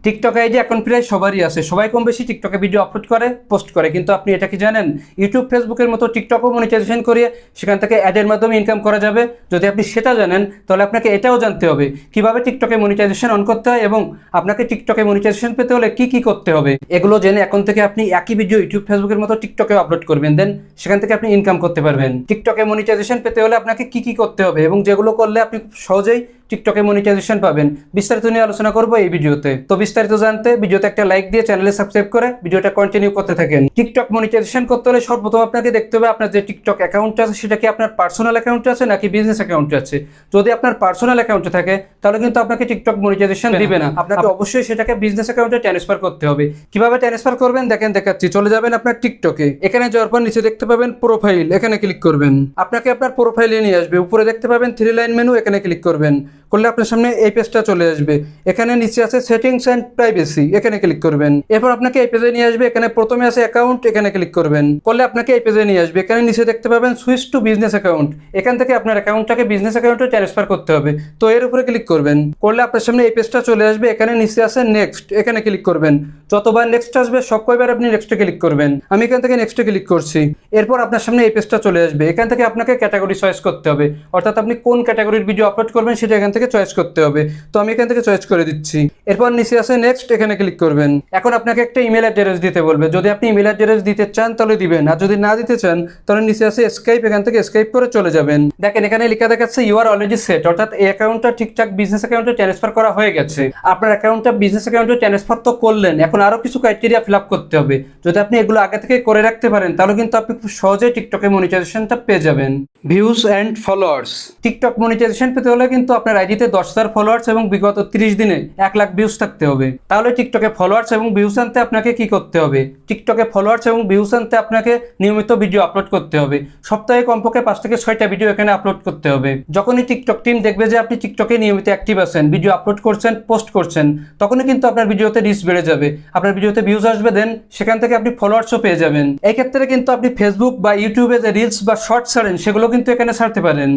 TikTok ID এখন প্রায় সবারই আছে, সবাই কম বেশি টিকটকে ভিডিও আপলোড করে, পোস্ট করে। কিন্তু আপনি এটা কি জানেন, ইউটিউব ফেসবুকের মতো টিকটকও মনিটাইজেশন করিয়ে সেখান থেকে অ্যাডের মাধ্যমে ইনকাম করা যাবে। যদি আপনি সেটা জানেন তাহলে আপনাকে এটাও জানতে হবে কিভাবে টিকটকে মনিটাইজেশন অন করতে হয় এবং আপনাকে টিকটকে মনিটাইজেশন পেতে হলে কি কি করতে হবে। এগুলো জেনে এখন থেকে আপনি একই ভিডিও ইউটিউব ফেসবুকের মতো টিকটকে আপলোড করবেন, দেন সেখান থেকে আপনি ইনকাম করতে পারবেন। টিকটকে মনিটাইজেশন পেতে হলে আপনাকে কি কি করতে হবে এবং যেগুলো করলে আপনি সহজেই টিকটকে মনিটাইজেশন পাবেন, বিস্তারিত নিয়ে আলোচনা করবো এই ভিডিওতে। তো বিস্তারিত জানতে ভিডিওতে একটা লাইক দিয়ে চ্যানেলে সাবস্ক্রাইব করে ভিডিওটা কন্টিনিউ করতে থাকেন। টিকটক মনিটাইজেশন করতে হলে সর্বপ্রথম আপনাকে দেখতে হবে আপনার যে টিকটক অ্যাকাউন্ট আছে সেটা কি আপনার পার্সোনাল অ্যাকাউন্ট আছে নাকি বিজনেস অ্যাকাউন্ট আছে। যদি আপনার পার্সোনাল অ্যাকাউন্টে থাকে তাহলে কিন্তু আপনাকে টিকটক মনিটাইজেশন দিবে না, আপনাকে অবশ্যই সেটাকে বিজনেস অ্যাকাউন্টে ট্রান্সফার করতে হবে। কিভাবে ট্রান্সফার করবেন দেখেন, দেখাচ্ছি। চলে যাবেন আপনার টিকটকে, এখানে যাওয়ার পর নিচে দেখতে পাবেন প্রোফাইল, এখানে ক্লিক করবেন। আপনাকে আপনার প্রোফাইলে নিয়ে আসবে, উপরে দেখতে পাবেন 3 লাইন মেনু, এখানে ক্লিক করবেন। করলে আপনার সামনে এই পেজটা চলে আসবে। এখানে নিচে আছে সেটিংস অ্যান্ড প্রাইভেসি, এখানে ক্লিক করবেন। এরপর আপনাকে এই পেজে নিয়ে আসবে, এখানে প্রথমে আছে অ্যাকাউন্ট, এখানে ক্লিক করবেন। করলে আপনাকে এই পেজে নিয়ে আসবে। এখানে নিচে দেখতে পাবেন সুইচ টু বিজনেস অ্যাকাউন্ট, এখান থেকে আপনার অ্যাকাউন্টটাকে বিজনেস অ্যাকাউন্টে ট্রান্সফার করতে হবে। তো এর উপরে ক্লিক করবেন। করলে আপনার সামনে এই পেজটা চলে আসবে। এখানে নিচে আছে নেক্সট, এখানে ক্লিক করবেন। যতবার নেক্সট আসবে সব কয়বার আপনি নেক্সটে ক্লিক করবেন। আমি এখান থেকে নেক্সটে ক্লিক করছি। এরপর আপনার সামনে এই পেজটা চলে আসবে। এখান থেকে আপনাকে ক্যাটাগরি চয়েস করতে হবে, অর্থাৎ আপনি কোন ক্যাটাগরির ভিডিও আপলোড করবেন সেটা এখান থেকে চয়েস করতে হবে। তো আমি এখান থেকে চয়েস করে দিচ্ছি। এরপর নিচে আছে নেক্সট, এখানে ক্লিক করবেন। এখন আপনাকে একটা ইমেল অ্যাড্রেস দিতে বলবে। যদি আপনি ইমেল অ্যাড্রেস দিতে চান তাহলে দিবেন, আর যদি না দিতে চান তাহলে নিচে আছে স্কাইপ, এখান থেকে স্কাইপ করে চলে যাবেন। দেখেন এখানে লেখা দেখাচ্ছে ইউ আর অলরেডি সেট, অর্থাৎ এই অ্যাকাউন্টটা ঠিকঠাক বিজনেস অ্যাকাউন্টে ট্রান্সফার করা হয়ে গেছে। আপনার অ্যাকাউন্টটা বিজনেস অ্যাকাউন্টে ট্রান্সফার তো করলেন, এখন আরো কিছু ক্রাইটেরিয়া ফিল আপ করতে হবে। যদি আপনি এগুলো আগে থেকে করে রাখতে পারেন তাহলে কিন্তু আপনি খুব সহজেই টিকটকে মনিটাইজেশনটা পেয়ে যাবেন। Views and followers, TikTok monetization পেতে হলে কিন্তু আপনার আইডিতে 10,000 ফলোয়ার্স এবং বিগত 30 দিনে 1 লাখ ভিউজ থাকতে হবে। তাহলে টিকটকে ফলোয়ার্স এবং ভিউজ আনতে আপনাকে কি করতে হবে? টিকটকে ফলোয়ার্স এবং ভিউজ আনতে আপনাকে নিয়মিত ভিডিও আপলোড করতে হবে। সপ্তাহে কমপক্ষে 5 থেকে 6টা ভিডিও এখানে আপলোড করতে হবে। যখনই টিকটক টিম দেখবে যে আপনি টিকটকে নিয়মিত অ্যাক্টিভ আছেন, ভিডিও আপলোড করছেন, পোস্ট করছেন, তখনই কিন্তু আপনার ভিডিওতে রিচ বেড়ে যাবে, আপনার ভিডিওতে ভিউজ আসবে, দেন সেখান থেকে আপনি ফলোয়ার্সও পেয়ে যাবেন। এই ক্ষেত্রে কিন্তু আপনি ফেসবুক বা ইউটিউবে যে রিলস বা শর্টস ছাড়েন সেগুলো কিন্তু এখানে ছাড়তে পারেন।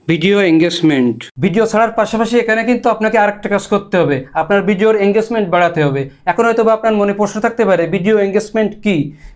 ভিডিও এঙ্গেজমেন্ট, ভিডিও ছাড়ার পাশাপাশি এখানে কিন্তু আপনাকে আরেকটা কাজ করতে হবে, আপনার ভিডিওর এঙ্গেজমেন্ট বাড়াতে হবে। এখন হয়তো বা আপনার মনে প্রশ্ন থাকতে পারে ভিডিও এঙ্গেজমেন্ট কি?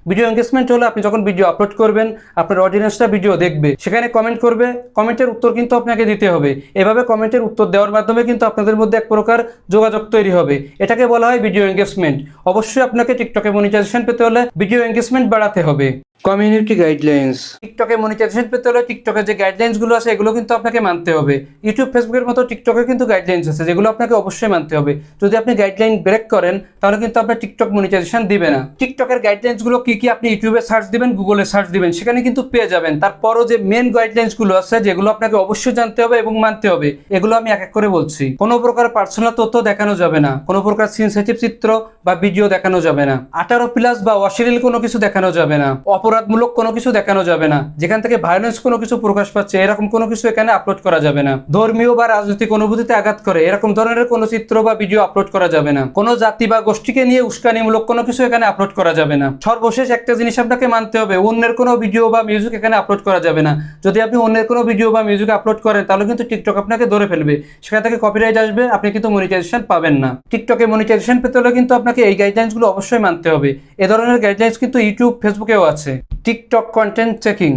ভিডিও এঙ্গেজমেন্ট হলো আপনি যখন ভিডিও আপলোড করবেন, আপনার অডিয়েন্সটা ভিডিও দেখবে, সেখানে কমেন্ট করবে, কমেন্টের উত্তর কিন্তু আপনাকে দিতে হবে। এভাবে কমেন্টের উত্তর দেওয়ার মাধ্যমে কিন্তু আপনাদের মধ্যে এক প্রকার যোগাযোগ তৈরি হবে। এটাকে বলা হয় ভিডিও এঙ্গেজমেন্ট। অবশ্যই আপনাকে টিকটকে মনিটাইজেশন পেতে হলে ভিডিও এঙ্গেজমেন্ট বাড়াতে হবে। কমিউনিটি গাইডলাইন্স, টিকটকে মনিটাইজেশন পেতে হলে টিকটকের যে গাইডলাইন্সগুলো আছে এগুলো কিন্তু আপনাকে মানতে হবে। ইউটিউব ফেসবুকের মতো টিকটকে কিন্তু গাইডলাইন্স আছে যেগুলো আপনাকে অবশ্যই মানতে হবে। যদি আপনি গাইডলাইন ব্রেক করেন তাহলে কিন্তু আপনার টিকটক মনিটাইজেশন দিবে না। টিকটকের গাইডলাইন্সগুলো কি কি আপনি ইউটিউবে সার্চ দিবেন, গুগলে সার্চ দিবেন, সেখানে কিন্তু পেয়ে যাবেন। তারপরও যে মেন গাইডলাইন্সগুলো আছে যেগুলো আপনাকে অবশ্যই জানতে হবে এবং মানতে হবে, এগুলো আমি এক এক করে বলছি। কোনো প্রকার পার্সোনাল তথ্য দেখানো যাবে না, কোনো প্রকার সেনসিটিভ চিত্র বা ভিডিও দেখানো যাবে না, 18+ বা অশ্লীল কোনো কিছু দেখানো যাবে না, অপরাধমূলক কোনো কিছু দেখানো যাবে না, যেখান থেকে ভায়োলেন্স কোনো কিছু প্রকাশ পাচ্ছে এরকম কোনো কিছু এখানে আপলোড করা যাবে না, ধর্মীয় বা রাজনৈতিক অনুভূতিতে আঘাত করে এরকম ধরনের কোনো চিত্র বা ভিডিও আপলোড করা যাবে না, কোনো জাতি বা গোষ্ঠীকে নিয়ে উস্কানিমূলক কোনো কিছু এখানে আপলোড করা যাবে না। সর্বশেষ একটা জিনিস আপনাকে মানতে হবে, অন্যের কোনো ভিডিও বা মিউজিক এখানে আপলোড করা যাবে না। যদি আপনি অন্যের কোনো ভিডিও বা মিউজিক আপলোড করেন তাহলে কিন্তু টিকটক আপনাকে ধরে ফেলবে, সেখান থেকে কপিরাইট আসবে, আপনি কিন্তু মনিটাইজেশন পাবেন না। টিকটকে মনিটাইজেশন পেতে হলে কিন্তু আপনাকে এই গাইডলাইন্সগুলো অবশ্যই মানতে হবে। এ ধরনের গাইডলাইন্স কিন্তু ইউটিউব ফেসবুকেও আছে। টিকটক কন্টেন্ট চেকিং,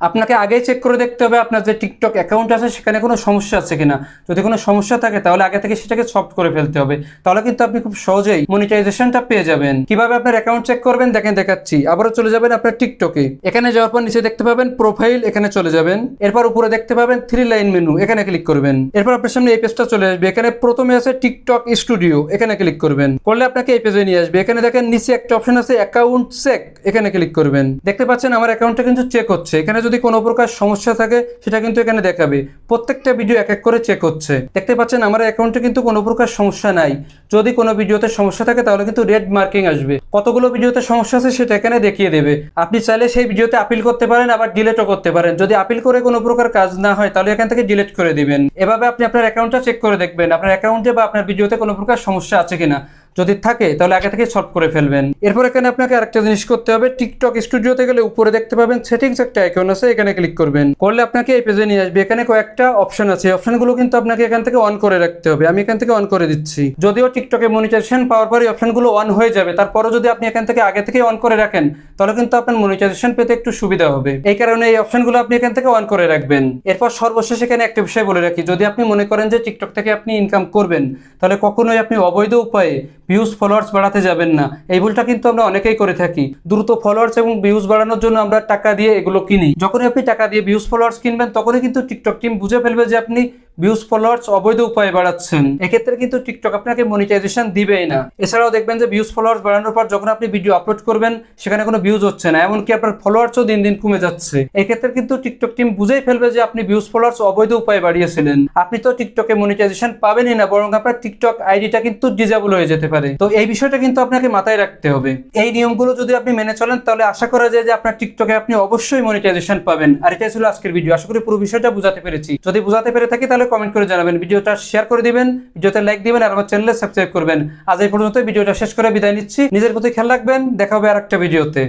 আপনাকে আগেই চেক করে দেখতে হবে আপনার যে টিকটক অ্যাকাউন্ট আছে সেখানে কোনো সমস্যা আছে কিনা। যদি কোনো সমস্যা থাকে তাহলে আগে থেকে সেটাকে সলভ করে ফেলতে হবে, তাহলে কিন্তু আপনি খুব সহজেই মনিটাইজেশনটা পেয়ে যাবেন। কিভাবে আপনার অ্যাকাউন্ট চেক করবেন দেখেন, দেখাচ্ছি। আবারও চলে যাবেন আপনার টিকটকে, এখানে যাওয়ার পর নিচে দেখতে পাবেন প্রোফাইল, এখানে চলে যাবেন। এরপর উপরে দেখতে পাবেন 3 লাইন মেনু, এখানে ক্লিক করবেন। এরপর আপনার সামনে এই পেজটা চলে আসবে। এখানে প্রথমে আছে টিকটক স্টুডিও, এখানে ক্লিক করবেন। করলে আপনাকে এই পেজে নিয়ে আসবে। এখানে দেখেন নিচে একটা অপশন আছে অ্যাকাউন্ট চেক, এখানে ক্লিক করবেন। দেখতে পাচ্ছেন আমার অ্যাকাউন্টটা কিন্তু চেক হচ্ছে। এখানে যদি কোনো প্রকার সমস্যা থাকে সেটা কিন্তু এখানে দেখাবে। প্রত্যেকটা ভিডিও এক এক করে চেক হচ্ছে। দেখতে পাচ্ছেন আমার অ্যাকাউন্টে কিন্তু কোনো প্রকার সমস্যা নাই। যদি কোনো ভিডিওতে সমস্যা থাকে তাহলে কিন্তু রেড মার্কিং আসবে। কতগুলো ভিডিওতে সমস্যা আছে সেটা এখানে দেখিয়ে দেবে। আপনি চাইলে সেই ভিডিওতে আপিল করতে পারেন, আবার ডিলিটও করতে পারেন। যদি আপিল করে কোনো প্রকার কাজ না হয় তাহলে এখান থেকে ডিলিট করে দিবেন। এভাবে আপনি আপনার অ্যাকাউন্টটা চেক করে দেখবেন আপনার অ্যাকাউন্টে বা আপনার ভিডিওতে কোনো প্রকার সমস্যা আছে কিনা। যদি থাকে তাহলে আগে থেকে সলভ করে ফেলবেন। এরপর এখানে আপনাকে আরেকটা জিনিস করতে হবে, টিকটক স্টুডিওতে গেলে উপরে দেখতে পাবেন সেটিংস একটা আইকন আছে, এখানে ক্লিক করবেন। করলে আপনাকে এই পেজে নিয়ে আসবে। এখানে কয়েকটা অপশন আছে, অপশনগুলো কিন্তু আপনাকে এখান থেকে অন করে রাখতে হবে। আমি এখান থেকে অন করে দিচ্ছি। যদিও টিকটকে মনিটাইজেশন পাওয়ার পরে অপশনগুলো অন হয়ে যাবে, তারপরও যদি আপনি এখান থেকে আগে থেকে অন করে রাখেন তাহলে কিন্তু আপনার মনিটাইজেশন পেতে একটু সুবিধা হবে। এই কারণে এই অপশনগুলো আপনি এখান থেকে অন করে রাখবেন। এরপর সর্বশেষ এখানে একটা বিষয় বলে রাখি, যদি আপনি মনে করেন যে টিকটক থেকে আপনি ইনকাম করবেন তাহলে কখনোই আপনি অবৈধ উপায়ে ভিউজ ফলোয়ার্স বাড়াতে যাবেন না। এই ভুলটা কিন্তু আমরা অনেকেই করে থাকি। দ্রুত ফলোয়ার্স এবং ভিউজ বাড়ানোর জন্য আমরা টাকা দিয়ে এগুলো কিনি। যখনই আপনি টাকা দিয়ে ভিউজ ফলোয়ার্স কিনবেন তখনই কিন্তু টিকটক টিম বুঝে ফেলবে যে আপনি ভিউজ ফলোয়ার্স অবৈধ উপায়ে বাড়াচ্ছেন। এক্ষেত্রে কিন্তু টিকটক আপনাকে মনিটাইজেশন দিবেই না। এছাড়াও দেখবেন যে ভিউজ ফলোয়ার্স বাড়ানোর পর যখন আপনি ভিডিও আপলোড করবেন সেখানে কোনো ভিউজ হচ্ছে না, এমনকি আপনার ফলোয়ার্সও দিন দিন কমে যাচ্ছে। এক্ষেত্রে কিন্তু টিকটক টিম বুঝেই ফেলবে যে আপনি ভিউজ ফলোয়ার্স অবৈধ উপায়ে বাড়িয়েছিলেন। আপনি তো টিকটকে মনিটাইজেশন পাবেনই না, বরং আপনার টিকটক আইডিটা কিন্তু ডিজেবল হয়ে যেতে পারে। তো এই বিষয়টা কিন্তু আপনাকে মাথায় রাখতে হবে। এই নিয়মগুলো যদি আপনি মেনে চলেন তাহলে আশা করা যায় যে আপনার টিকটকে আপনি অবশ্যই মনিটাইজেশন পাবেন। আর এটাই ছিল আজকের ভিডিও। আশা করি পুরো বিষয়টা বুঝাতে পেরেছি। যদি বুঝাতে পেরে থাকি তাহলে কমেন্ট করে জানাবেন, ভিডিওটা শেয়ার করে দিবেন, ভিডিওতে লাইক দিবেন আর আমার চ্যানেলে সাবস্ক্রাইব করবেন। আজ এই পর্যন্ত ভিডিওটা শেষ করে বিদায় নিচ্ছি। নিজের প্রতি খেয়াল রাখবেন, দেখা হবে আরেকটা ভিডিওতে।